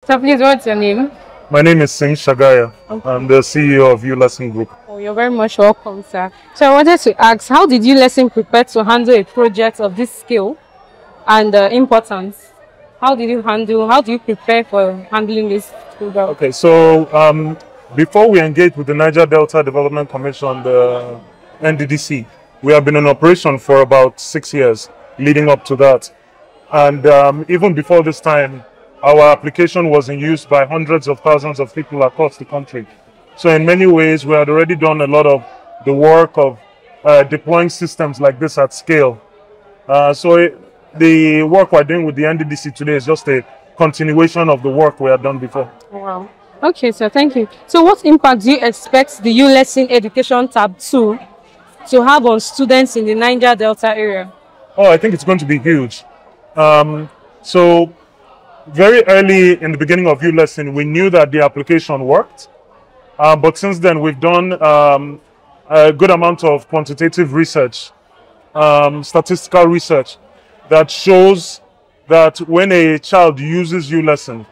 So please, what's your name? My name is Shagaya. Okay. I'm the CEO of uLesson Group. Oh, you're very much welcome, sir. So I wanted to ask, how did uLesson prepare to handle a project of this scale and importance? How do you prepare for handling this program? Okay, so before we engaged with the Niger Delta Development Commission, the NDDC, we have been in operation for about 6 years leading up to that. And even before this time, our application was in use by hundreds of thousands of people across the country. So in many ways, we had already done a lot of the work of deploying systems like this at scale. The work we're doing with the NDDC today is just a continuation of the work we had done before. Wow. Okay, sir, thank you. So what impact do you expect the uLesson Education Tab 2 to have on students in the Niger Delta area? Oh, I think it's going to be huge. So very early in the beginning of uLesson, we knew that the application worked. But since then, we've done a good amount of quantitative research, statistical research, that shows that when a child uses uLesson,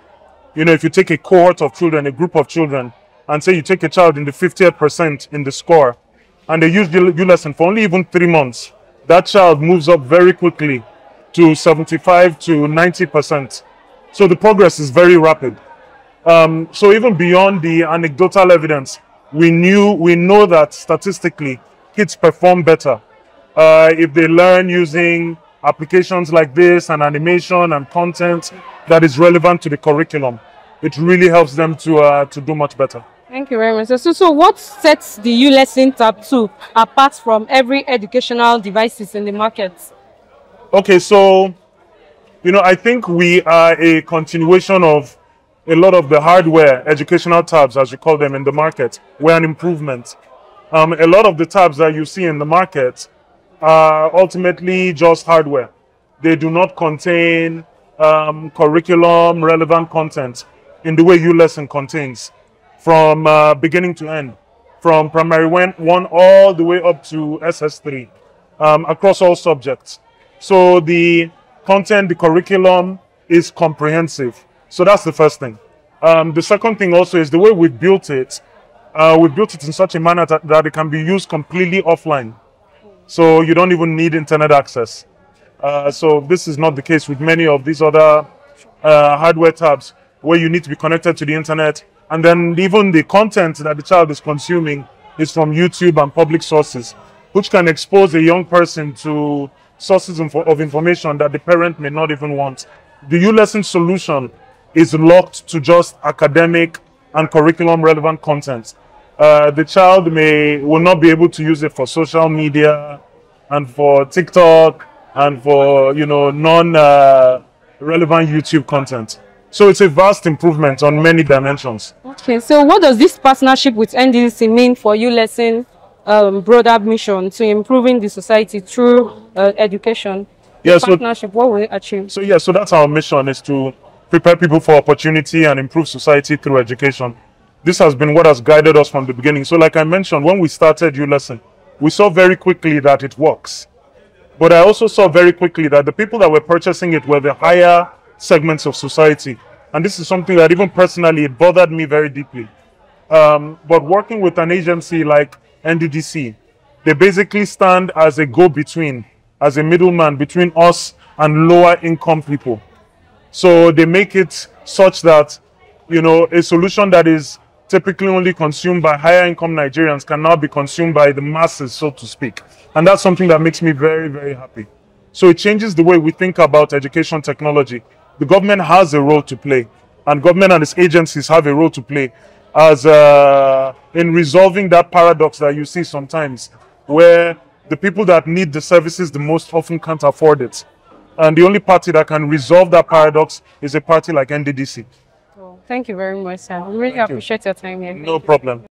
if you take a cohort of children, a group of children, and say you take a child in the 50th percent in the score, and they use uLesson for only even 3 months, that child moves up very quickly to 75 to 90%. So the progress is very rapid. So even beyond the anecdotal evidence, we know that statistically kids perform better if they learn using applications like this and animation and content that is relevant to the curriculum. It really helps them to do much better. Thank you very much. So what sets the uLesson Tab 2 apart from every educational devices in the market? Okay, so I think we are a continuation of a lot of the hardware educational tabs, as you call them, in the market. We're an improvement. A lot of the tabs that you see in the market are ultimately just hardware. They do not contain curriculum relevant content in the way uLesson contains, from beginning to end, from primary 1 all the way up to SS3, across all subjects. So the content, the curriculum is comprehensive. So that's the first thing. The second thing also is the way we built it. We built it in such a manner that it can be used completely offline. So you don't even need internet access. So this is not the case with many of these other hardware tabs where you need to be connected to the internet. And then even the content that the child is consuming is from YouTube and public sources, which can expose a young person to sources of information that the parent may not even want. The uLesson solution is locked to just academic and curriculum relevant content. The child will not be able to use it for social media and for TikTok and for non-relevant YouTube content. So it's a vast improvement on many dimensions. Okay, so what does this partnership with NDDC mean for uLesson broader mission to improving the society through education? Yeah, partnership, what will it achieve? So that's our mission, is to prepare people for opportunity and improve society through education. This has been what has guided us from the beginning. So like I mentioned, when we started uLesson, we saw very quickly that it works. But I also saw very quickly that the people that were purchasing it were the higher segments of society. And this is something that even personally, it bothered me very deeply. But working with an agency like NDDC, they basically stand as a go-between, as a middleman between us and lower income people. So they make it such that, a solution that is typically only consumed by higher income Nigerians can now be consumed by the masses, so to speak. And that's something that makes me very, very happy. So it changes the way we think about education technology. The government has a role to play, and government and its agencies have a role to play as in resolving that paradox that you see sometimes, where the people that need the services the most often can't afford it. And the only party that can resolve that paradox is a party like NDDC. Thank you very much, sir. We really appreciate your time here. No problem.